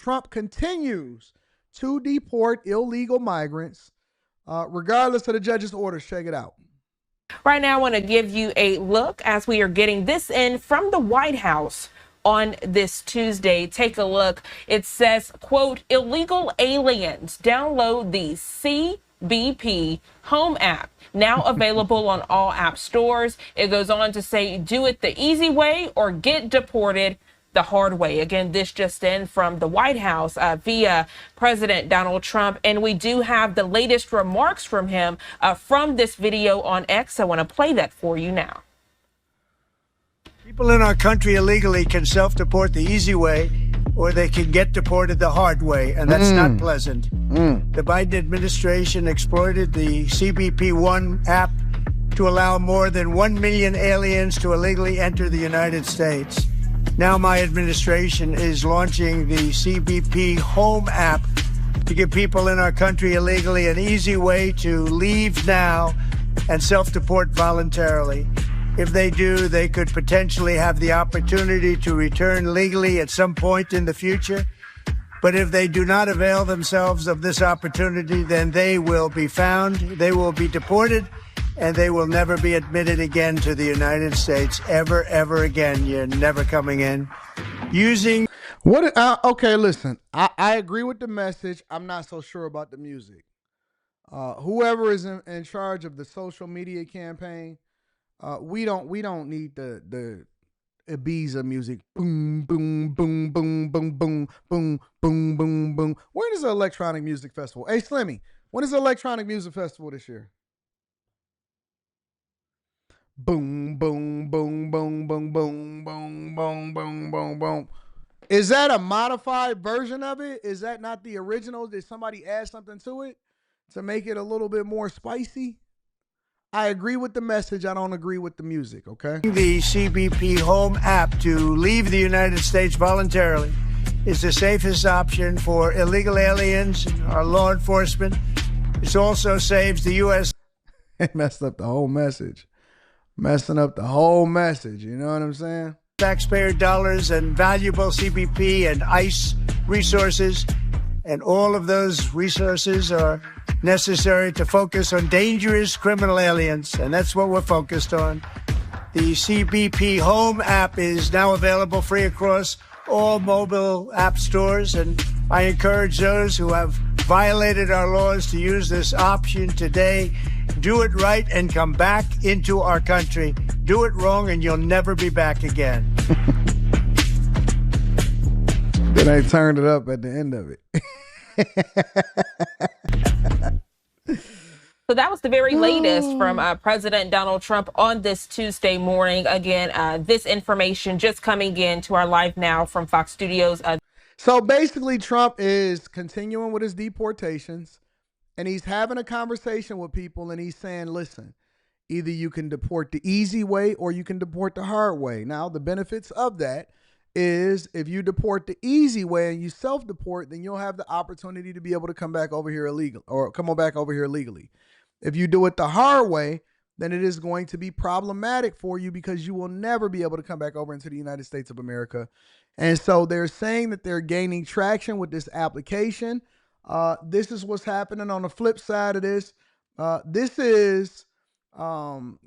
Trump continues to deport illegal migrants, regardless of the judge's orders. Check it out. Right now, I want to give you a look as we are getting this in from the White House on this Tuesday. Take a look. It says, quote, illegal aliens, download the CBP Home app, now available on all app stores. It goes on to say, do it the easy way or get deported the hard way. Again, this just in from the White House via President Donald Trump. And we do have the latest remarks from him from this video on X. I want to play that for you now. People in our country illegally can self-deport the easy way, or they can get deported the hard way, and that's not pleasant. The Biden administration exploited the CBP One app to allow more than 1 million aliens to illegally enter the United States. Now my administration is launching the CBP Home app to give people in our country illegally an easy way to leave now and self-deport voluntarily. If they do, they could potentially have the opportunity to return legally at some point in the future. But if they do not avail themselves of this opportunity, then they will be found, they will be deported, and they will never be admitted again to the United States, ever again. You're never coming in. Okay, listen, I agree with the message. I'm not so sure about the music. Whoever is in charge of the social media campaign, we don't need the Ibiza music. Boom, boom, boom, boom, boom, boom, boom, boom, boom, boom. When is the electronic music festival? Hey, Slimmy, when is the electronic music festival this year? Boom, boom, boom, boom, boom, boom, boom, boom, boom, boom, boom. Is that a modified version of it? Is that not the original? Did somebody add something to it to make it a little bit more spicy? I agree with the message. I don't agree with the music, okay? The CBP Home app to leave the United States voluntarily is the safest option for illegal aliens and our law enforcement. It also saves the U.S. It messed up the whole message. Messing up the whole message, you know what I'm saying? Taxpayer dollars and valuable CBP and ICE resources, and all of those resources are necessary to focus on dangerous criminal aliens, and that's what we're focused on. The CBP Home app is now available free across all mobile app stores, and I encourage those who have violated our laws to use this option today. Do it right and come back into our country. Do it wrong and you'll never be back again. Then I turned it up at the end of it. So that was the very latest from President Donald Trump on this Tuesday morning. Again, this information just coming in to our live now from Fox Studios. So basically, Trump is continuing with his deportations, and he's having a conversation with people, and he's saying, listen, either you can deport the easy way or you can deport the hard way. Now, the benefits of that is if you deport the easy way and you self-deport, then you'll have the opportunity to be able to come back over here illegal or come on back over here legally. If you do it the hard way, then it is going to be problematic for you because you will never be able to come back over into the United States of America. And so they're saying that they're gaining traction with this application. This is what's happening on the flip side of this. This is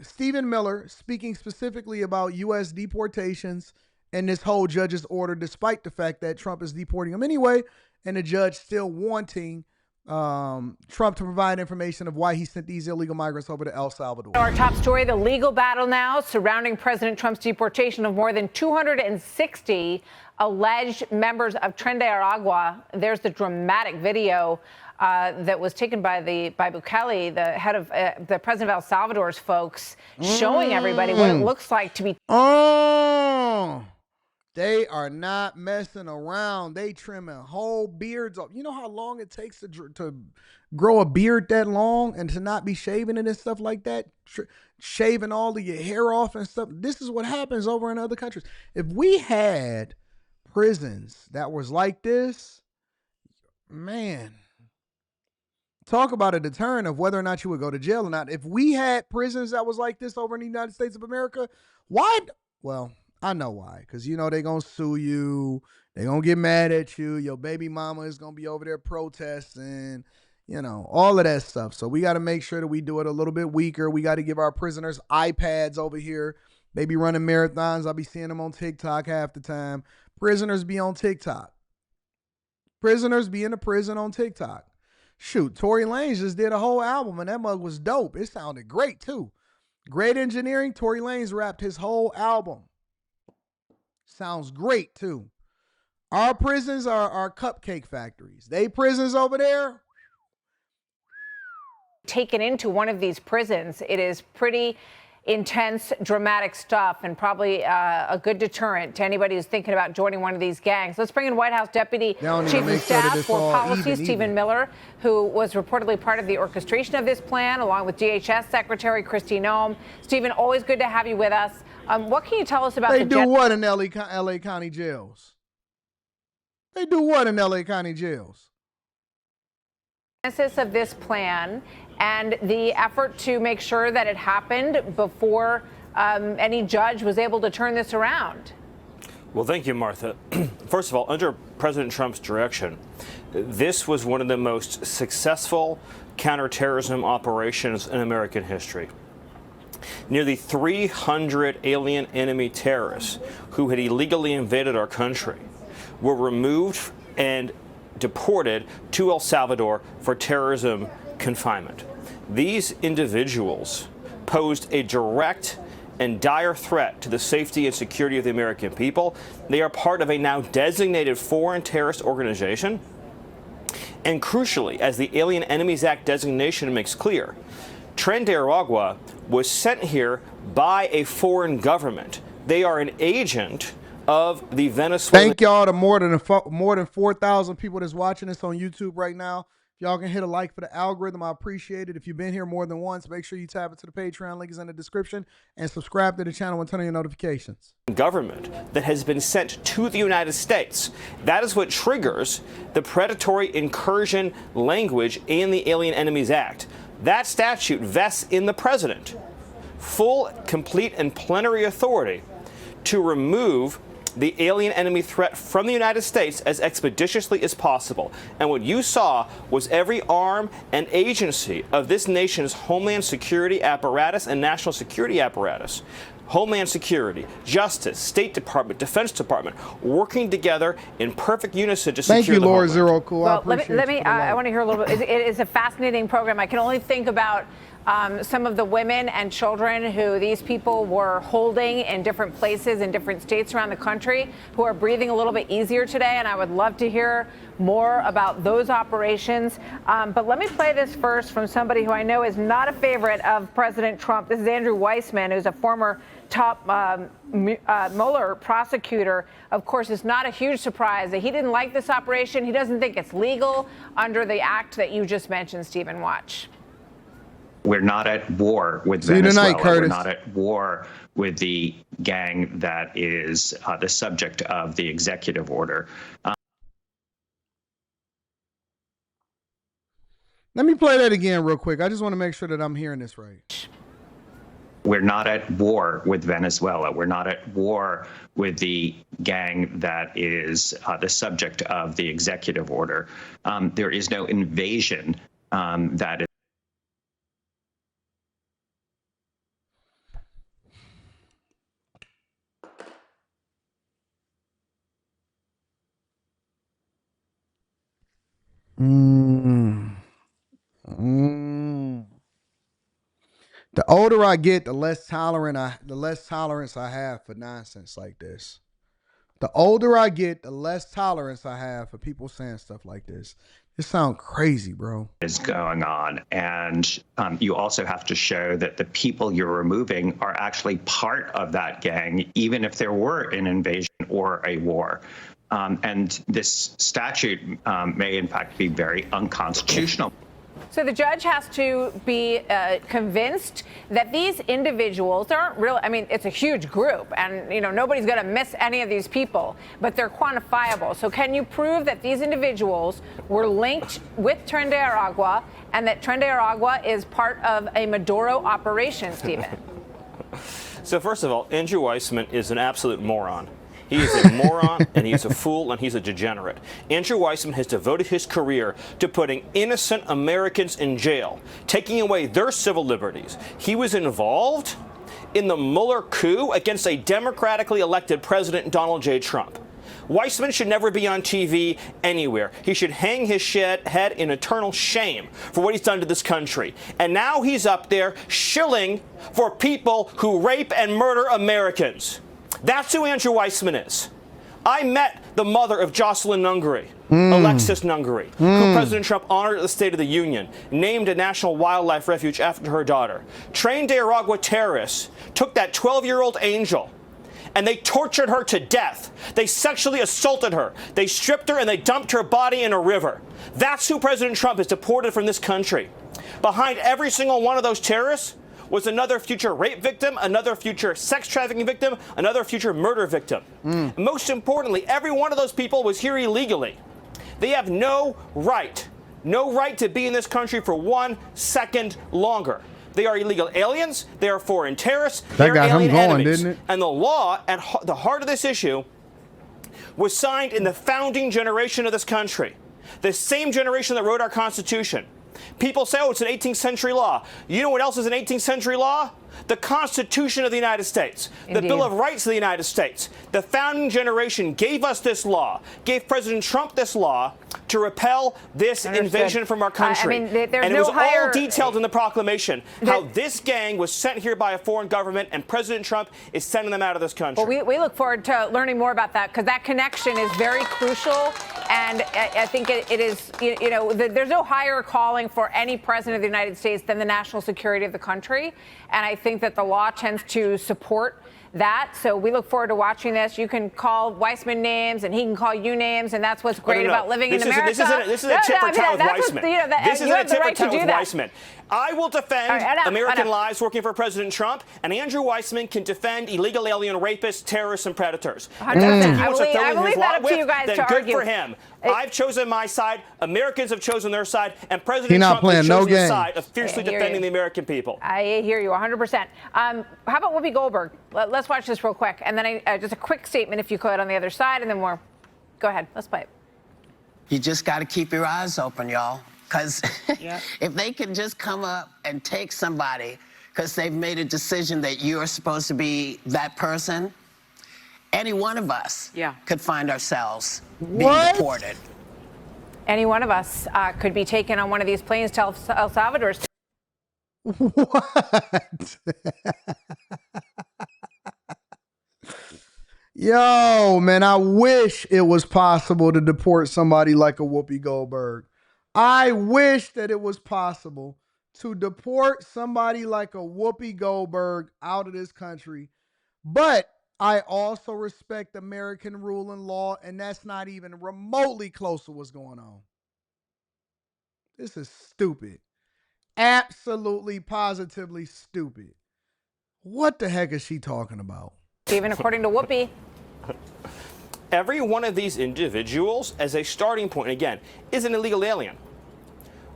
Stephen Miller speaking specifically about U.S. deportations and this whole judge's order, despite the fact that Trump is deporting them anyway, and the judge still wanting Trump to provide information of why he sent these illegal migrants over to El Salvador. Our top story, the legal battle now surrounding President Trump's deportation of more than 260 alleged members of Tren de Aragua. There's the dramatic video that was taken by Bukele, the head of the president of El Salvador's folks, showing everybody what it looks like to be. They are not messing around. They trimming whole beards off. You know how long it takes to grow a beard that long and to not be shaving it and stuff like that? Shaving all of your hair off and stuff. This is what happens over in other countries. If we had prisons that was like this, man, talk about a deterrent of whether or not you would go to jail or not. If we had prisons that was like this over in the United States of America, why? Well, I know why, because, you know, they're going to sue you. They're going to get mad at you. Your baby mama is going to be over there protesting, you know, all of that stuff. So we got to make sure that we do it a little bit weaker. We got to give our prisoners iPads over here. They be running marathons. I'll be seeing them on TikTok half the time. Prisoners be on TikTok. Prisoners be in the prison on TikTok. Shoot, Tory Lanez just did a whole album, and that mug was dope. It sounded great, too. Great engineering. Tory Lanez rapped his whole album. Sounds great, too. Our prisons are cupcake factories. They prisons over there. Taken into one of these prisons, it is pretty intense, dramatic stuff, and probably a good deterrent to anybody who's thinking about joining one of these gangs. Let's bring in White House Deputy Chief of Staff for Policy, Stephen Miller, who was reportedly part of the orchestration of this plan, along with DHS Secretary Kristi Noem. Stephen, always good to have you with us. What can you tell us about They do what in LA County jails? They do what in LA County jails? Genesis of this plan and the effort to make sure that it happened before any judge was able to turn this around? Well, thank you, Martha. First of all, under President Trump's direction, this was one of the most successful counterterrorism operations in American history. Nearly 300 alien enemy terrorists who had illegally invaded our country were removed and deported to El Salvador for terrorism confinement. These individuals posed a direct and dire threat to the safety and security of the American people. They are part of a now designated foreign terrorist organization. And crucially, as the Alien Enemies Act designation makes clear, Tren de Aragua was sent here by a foreign government. They are an agent of the Venezuelan. Thank y'all to more than 4,000 people that's watching this on YouTube right now. If y'all can hit a like for the algorithm, I appreciate it. If you've been here more than once, make sure you tap into the Patreon. Link is in the description, and subscribe to the channel and turn on your notifications. Government that has been sent to the United States. That is what triggers the predatory incursion language in the Alien Enemies Act. That statute vests in the president full, complete, and plenary authority to remove the alien enemy threat from the United States as expeditiously as possible. And what you saw was every arm and agency of this nation's Homeland Security apparatus and national security apparatus, Homeland Security, Justice, State Department, Defense Department, working together in perfect unison to secure the homeland. Thank you, Laura Zero Cool. Well, I want to hear a little bit. It is a fascinating program. I can only think about some of the women and children who these people were holding in different places in different states around the country who are breathing a little bit easier today. And I would love to hear more about those operations. But let me play this first from somebody who I know is not a favorite of President Trump. This is Andrew Weissman, who's a former top Mueller prosecutor. Of course, it's not a huge surprise that he didn't like this operation. He doesn't think it's legal under the act that you just mentioned, Stephen. Watch. We're not at war with Venezuela. We're not at war with the gang that is the subject of the executive order. Let me play that again real quick. I just want to make sure that I'm hearing this right. We're not at war with Venezuela. We're not at war with the gang that is the subject of the executive order. There is no invasion that is. The older I get, the less tolerance I have for nonsense like this. The older I get, the less tolerance I have for people saying stuff like this. This sounds crazy, bro. Is going on. And you also have to show that the people you're removing are actually part of that gang, even if there were an invasion or a war. And this statute may, in fact, be very unconstitutional. So the judge has to be convinced that these individuals aren't real. I mean, it's a huge group, and nobody's going to miss any of these people, but they're quantifiable. So can you prove that these individuals were linked with Tren de Aragua and that Tren de Aragua is part of a Maduro operation, Stephen? So first of all, Andrew Weissman is an absolute moron. He is a moron, and he's a fool, and he's a degenerate. Andrew Weissman has devoted his career to putting innocent Americans in jail, taking away their civil liberties. He was involved in the Mueller coup against a democratically elected President Donald J. Trump. Weissman should never be on TV anywhere. He should hang his head in eternal shame for what he's done to this country. And now he's up there shilling for people who rape and murder Americans. That's who Andrew Weissman is. I met the mother of Jocelyn Nungary, Alexis Nungary, who President Trump honored at the State of the Union, named a national wildlife refuge after her daughter. Trained Nicaragua terrorists took that 12-year-old angel and they tortured her to death. They sexually assaulted her. They stripped her and they dumped her body in a river. That's who President Trump has deported from this country. Behind every single one of those terrorists was another future rape victim, another future sex trafficking victim, another future murder victim. Most importantly, every one of those people was here illegally. They have no right to be in this country for 1 second longer. They are illegal aliens. They are foreign terrorists. They are alien enemies. Didn't it? And the law at the heart of this issue was signed in the founding generation of this country, the same generation that wrote our Constitution. People say, oh, it's an 18th century law. You know what else is an 18th century law? The Constitution of the United States, the Bill of Rights of the United States. The founding generation gave us this law, gave President Trump this law to repel this invasion from our country. And it was all detailed in the proclamation, how this gang was sent here by a foreign government and President Trump is sending them out of this country. Well, we look forward to learning more about that because that connection is very crucial. And I think it is, there's no higher calling for any president of the United States than the national security of the country. And I think that the law tends to support that. So we look forward to watching this. You can call Weissman names and he can call you names. And that's what's great about living in America. This is a tit for tat with Weissman. This is a tit for tat with Weissman. I will defend American lives working for President Trump, and Andrew Weissman can defend illegal alien rapists, terrorists, and predators. I will leave that up to you guys to argue. Then good for him. I've chosen my side. Americans have chosen their side, and President Trump has chosen his side of fiercely defending the American people. I hear you 100%. How about Whoopi Goldberg? Let's watch this real quick, and then just a quick statement, if you could, on the other side, and then more. Go ahead. Let's play it. You just got to keep your eyes open, y'all. Because if they can just come up and take somebody because they've made a decision that you're supposed to be that person, any one of us could find ourselves being deported. Any one of us could be taken on one of these planes to El Salvador. What? Yo, man, I wish it was possible to deport somebody like a Whoopi Goldberg. I wish that it was possible to deport somebody like a Whoopi Goldberg out of this country. But I also respect American rule and law, and that's not even remotely close to what's going on. This is stupid. Absolutely, positively stupid. What the heck is she talking about? Even according to Whoopi. Every one of these individuals, as a starting point, again, is an illegal alien.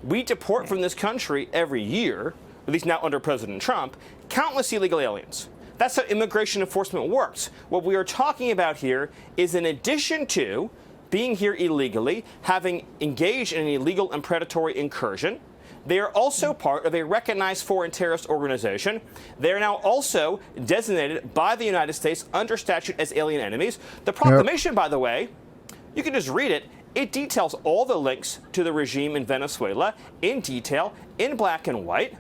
We deport from this country every year, at least now under President Trump, countless illegal aliens. That's how immigration enforcement works. What we are talking about here is, in addition to being here illegally, having engaged in an illegal and predatory incursion, they are also part of a recognized foreign terrorist organization. They are now also designated by the United States under statute as alien enemies. The proclamation, by the way, you can just read it. It details all the links to the regime in Venezuela in detail, in black and white.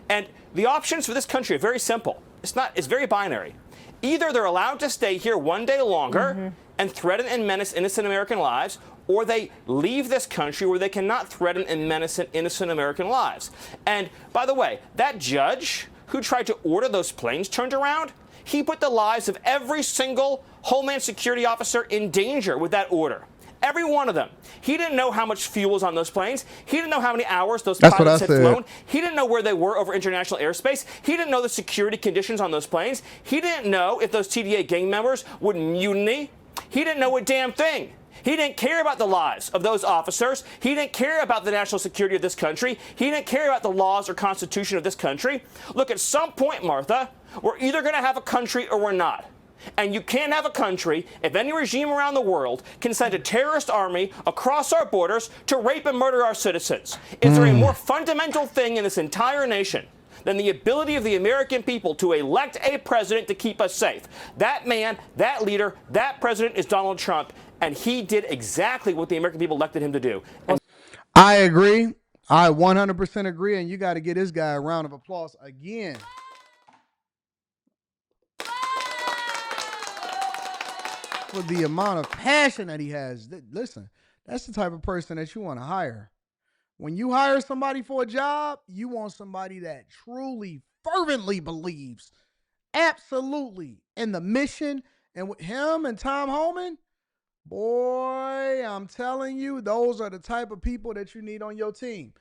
And the options for this country are very simple. It's very binary. Either they're allowed to stay here one day longer and threaten and menace innocent American lives, or they leave this country where they cannot threaten and menace innocent American lives. And by the way, that judge who tried to order those planes turned around, he put the lives of every single Homeland Security officer in danger with that order. Every one of them. He didn't know how much fuel was on those planes. He didn't know how many hours those pilots had flown. He didn't know where they were over international airspace. He didn't know the security conditions on those planes. He didn't know if those TDA gang members would mutiny. He didn't know a damn thing. He didn't care about the lives of those officers. He didn't care about the national security of this country. He didn't care about the laws or constitution of this country. Look, at some point, Martha, we're either going to have a country or we're not. And you can't have a country, if any regime around the world can send a terrorist army across our borders to rape and murder our citizens. Is there a more fundamental thing in this entire nation than the ability of the American people to elect a president to keep us safe? That man, that leader, that president is Donald Trump, and he did exactly what the American people elected him to do. And I agree. I 100% agree, and you got to give this guy a round of applause again. For the amount of passion that he has. Listen, that's the type of person that you want to hire. When you hire somebody for a job, you want somebody that truly, fervently believes absolutely in the mission. And with him and Tom Homan, boy, I'm telling you, those are the type of people that you need on your team.